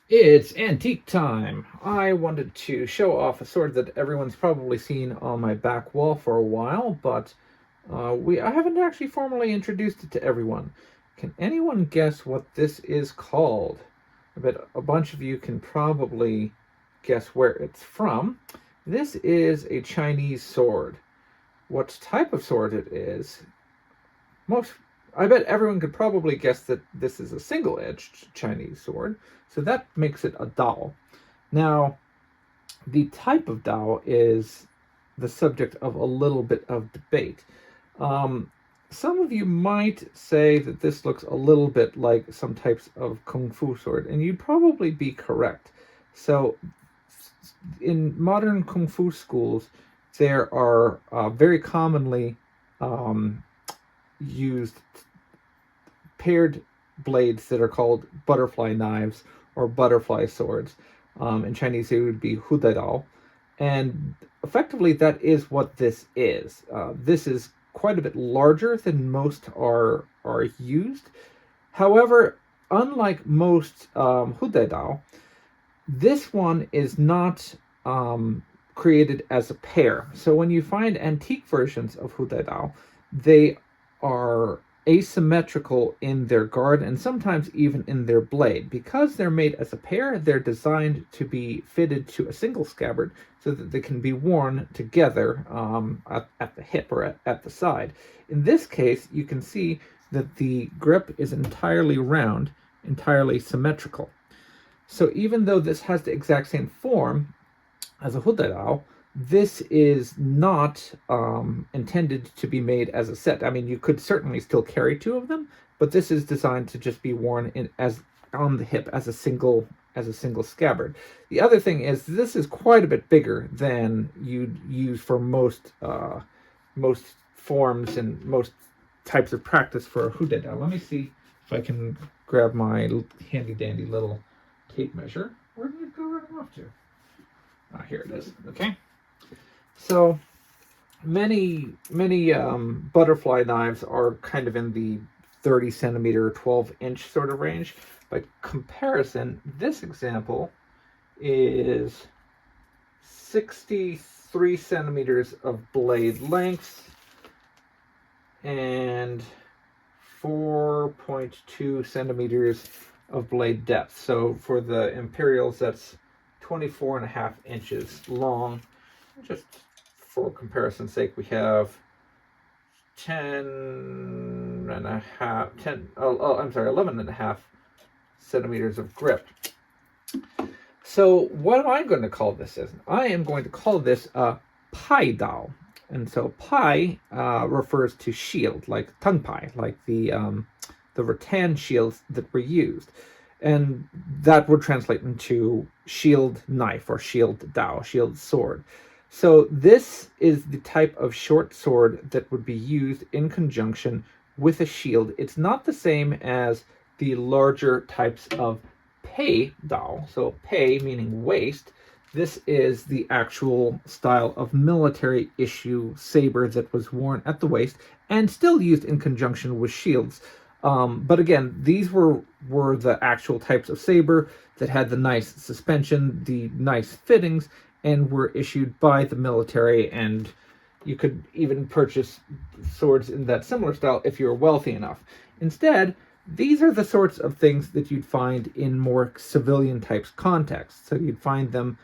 It's antique time. I wanted to show off a sword that everyone's probably seen on my back wall for a while, but I haven't actually formally introduced it to everyone. Can anyone guess what this is called? I bet a bunch of you can probably guess where it's from. This is a Chinese sword. What type of sword it is, most I bet everyone could probably guess that this is a single-edged Chinese sword, so that makes it a dao. Now, the type of dao is the subject of a little bit of debate. Um, some of you might say that this looks a little bit like some types of kung fu sword, and you'd probably be correct. So, in modern kung fu schools, there are very commonly um, used paired blades that are called butterfly knives or butterfly swords. In Chinese, it would be hudaidao. And effectively, that is what this is. This is quite a bit larger than most are used. However, unlike most hudaidao, this one is not created as a pair. So when you find antique versions of hudaidao, they are asymmetrical in their guard and sometimes even in their blade. Because they're made as a pair, they're designed to be fitted to a single scabbard so that they can be worn together at the hip or at the side. In this case, you can see that the grip is entirely round, entirely symmetrical. So even though this has the exact same form as a hudaidao, this is not intended to be made as a set. I mean, you could certainly still carry two of them, but this is designed to just be worn as on the hip as a single scabbard. The other thing is this is quite a bit bigger than you'd use for most forms and most types of practice for a hudaidao. Let me see if I can grab my handy dandy little tape measure. Where did it go running off to? Ah, here it is. Okay. So many butterfly knives are kind of in the 30 centimeter, 12-inch sort of range. By comparison, this example is 63 centimeters of blade length and 4.2 centimeters of blade depth. So for the Imperials, that's 24 and a half inches long. Just for comparison's sake, we have 11 and a half centimeters of grip. So what am I going to call this as? I am going to call this a pai dao. And so pai refers to shield, like tongue pai, like the rattan shields that were used. And that would translate into shield knife or shield dao, shield sword. So this is the type of short sword that would be used in conjunction with a shield. It's not the same as the larger types of pei dao. So pei meaning waist. This is the actual style of military issue saber that was worn at the waist and still used in conjunction with shields. But again, these were the actual types of saber that had the nice suspension, the nice fittings, and were issued by the military. And you could even purchase swords in that similar style if you were wealthy enough. Instead, these are the sorts of things that you'd find in more civilian types contexts. So you'd find them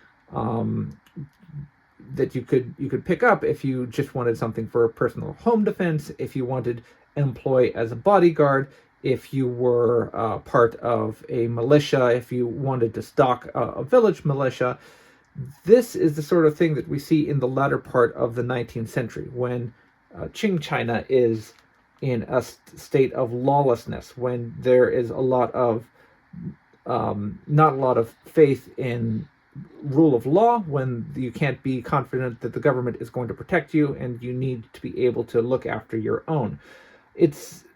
that you could pick up if you just wanted something for personal home defense, if you wanted employ as a bodyguard, if you were part of a militia, if you wanted to stock a village militia. This is the sort of thing that we see in the latter part of the 19th century when Qing China is in a state of lawlessness, when there is a lot of not a lot of faith in rule of law, when you can't be confident that the government is going to protect you and you need to be able to look after your own.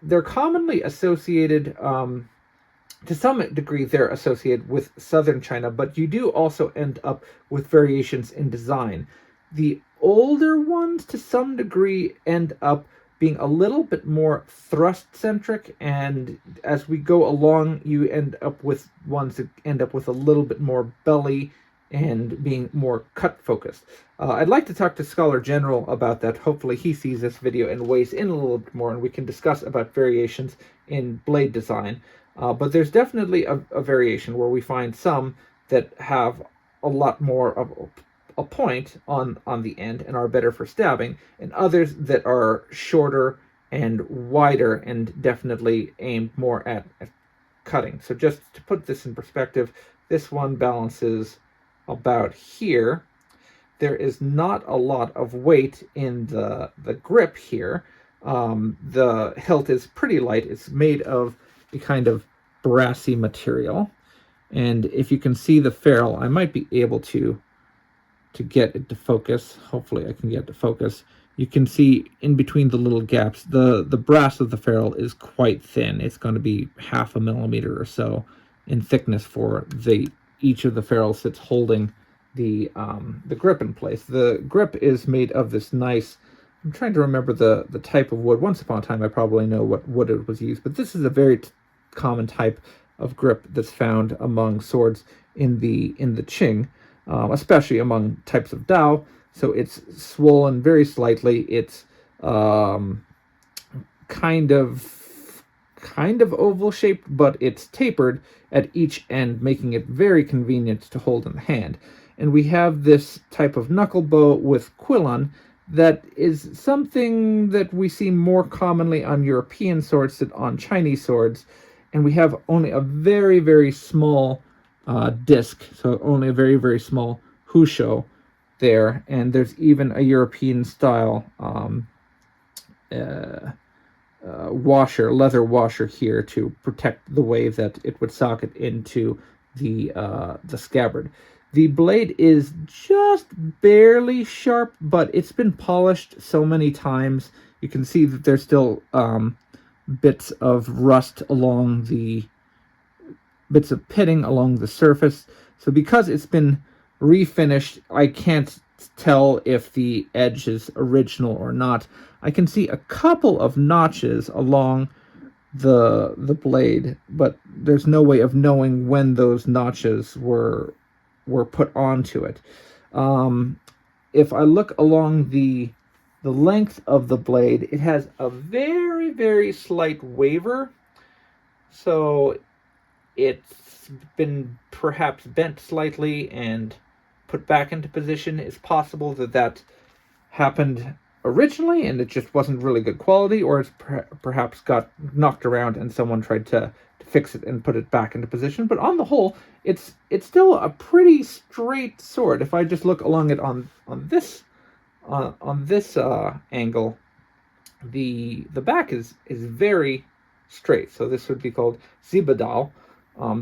They're commonly associated, to some degree they're associated with southern China, but you do also end up with variations in design. The older ones to some degree end up being a little bit more thrust-centric, and as we go along, you end up with ones that end up with a little bit more belly and being more cut-focused. I'd like to talk to Scholar General about that. Hopefully he sees this video and weighs in a little bit more, and we can discuss about variations in blade design. But there's definitely a variation where we find some that have a lot more of a point on the end and are better for stabbing, and others that are shorter and wider and definitely aimed more at cutting. So just to put this in perspective, this one balances about here. There is not a lot of weight in the grip here. The hilt is pretty light. It's made of a kind of brassy material. And if you can see the ferrule, I might be able to get it to focus. Hopefully I can get it to focus. You can see in between the little gaps, the brass of the ferrule is quite thin. It's going to be 0.5 millimeter or so in thickness for each of the ferrules that's holding the grip in place. The grip is made of this nice, I'm trying to remember the type of wood. Once upon a time I probably know what wood it was used, but this is a very common type of grip that's found among swords in the Qing, especially among types of Dao. So it's swollen very slightly. It's kind of oval shaped, but it's tapered at each end, making it very convenient to hold in the hand. And we have this type of knuckle bow with quillon that is something that we see more commonly on European swords than on Chinese swords. And we have only a very, very small disc, so only a very, very small husho there. And there's even a European style leather washer here to protect the way that it would socket into the scabbard. The blade is just barely sharp, but it's been polished so many times. You can see that there's still bits of rust along bits of pitting along the surface. So because it's been refinished, I can't tell if the edge is original or not. I can see a couple of notches along the blade, but there's no way of knowing when those notches were put onto it. If I look along the length of the blade, it has a very, very slight waver. So it's been perhaps bent slightly and put back into position. It's possible that happened originally and it just wasn't really good quality, or it's perhaps got knocked around and someone tried to fix it and put it back into position. But on the whole, it's still a pretty straight sword. If I just look along it on this angle, the back is very straight. So this would be called zibadao,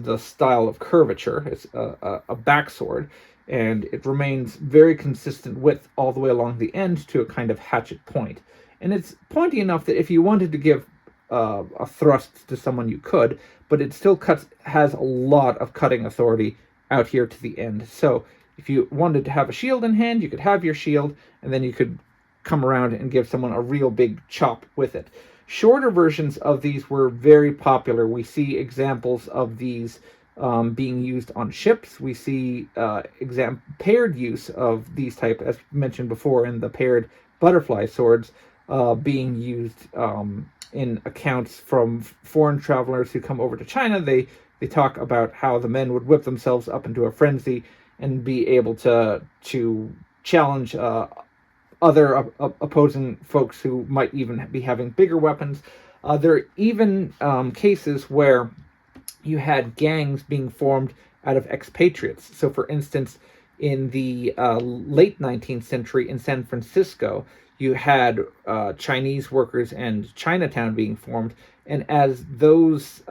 the style of curvature. It's a back sword, and it remains very consistent width all the way along the end to a kind of hatchet point. And it's pointy enough that if you wanted to give a thrust to someone, you could, but it still has a lot of cutting authority out here to the end. So if you wanted to have a shield in hand, you could have your shield, and then you could come around and give someone a real big chop with it. Shorter versions of these were very popular. We see examples of these being used on ships. We see paired use of these type, as mentioned before, in the paired butterfly swords being used in accounts from foreign travelers who come over to China. They talk about how the men would whip themselves up into a frenzy and be able to challenge other opposing folks who might even be having bigger weapons. There are even cases where you had gangs being formed out of expatriates. So, for instance, in the late 19th century in San Francisco, you had Chinese workers and Chinatown being formed. And as those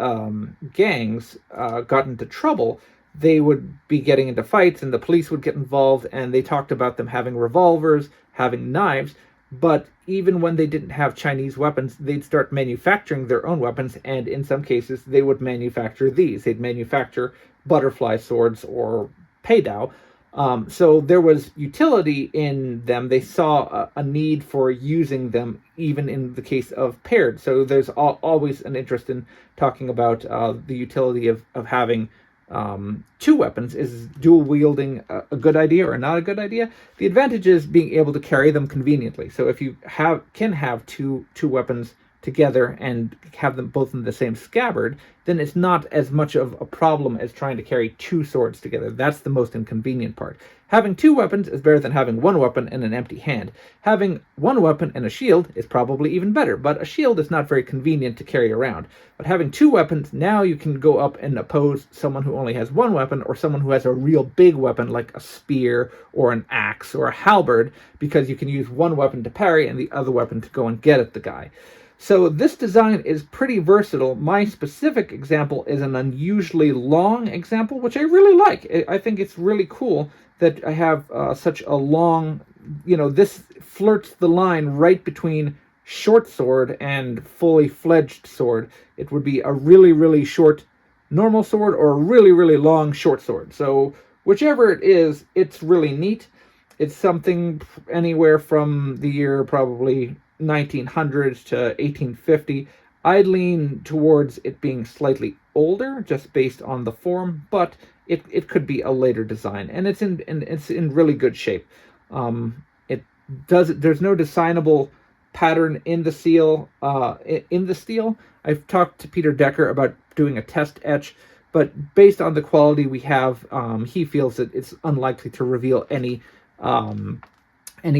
gangs got into trouble, they would be getting into fights and the police would get involved, and they talked about them having revolvers, having knives. But even when they didn't have Chinese weapons, they'd start manufacturing their own weapons, and in some cases, they would manufacture these. They'd manufacture butterfly swords or peidao. So there was utility in them. They saw a need for using them, even in the case of paired. So there's always an interest in talking about the utility of having two weapons. Is dual wielding a good idea or not a good idea? The advantage is being able to carry them conveniently. So if you can have two weapons together and have them both in the same scabbard, then it's not as much of a problem as trying to carry two swords together. That's the most inconvenient part. Having two weapons is better than having one weapon and an empty hand. Having one weapon and a shield is probably even better, but a shield is not very convenient to carry around. But having two weapons, now you can go up and oppose someone who only has one weapon, or someone who has a real big weapon like a spear or an axe or a halberd, because you can use one weapon to parry and the other weapon to go and get at the guy. So this design is pretty versatile. My specific example is an unusually long example, which I really like. I think it's really cool that I have such a long, this flirts the line right between short sword and fully fledged sword. It would be a really, really short normal sword or a really, really long short sword. So whichever it is, it's really neat. It's something anywhere from the year probably 1900s to 1850. I'd lean towards it being slightly older, just based on the form, but it could be a later design, and it's in really good shape. It does There's no designable pattern in the steel. I've talked to Peter Decker about doing a test etch, but based on the quality we have, he feels that it's unlikely to reveal any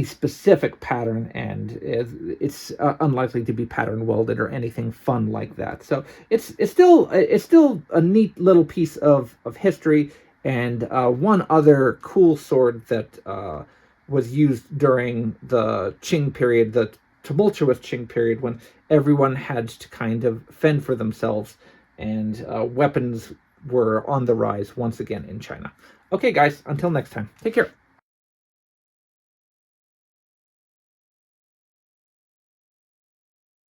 specific pattern, and it's unlikely to be pattern welded or anything fun like that. So it's still a neat little piece of history, and one other cool sword that was used during the Qing period, the tumultuous Qing period, when everyone had to kind of fend for themselves, and weapons were on the rise once again in China. Okay, guys, until next time, take care.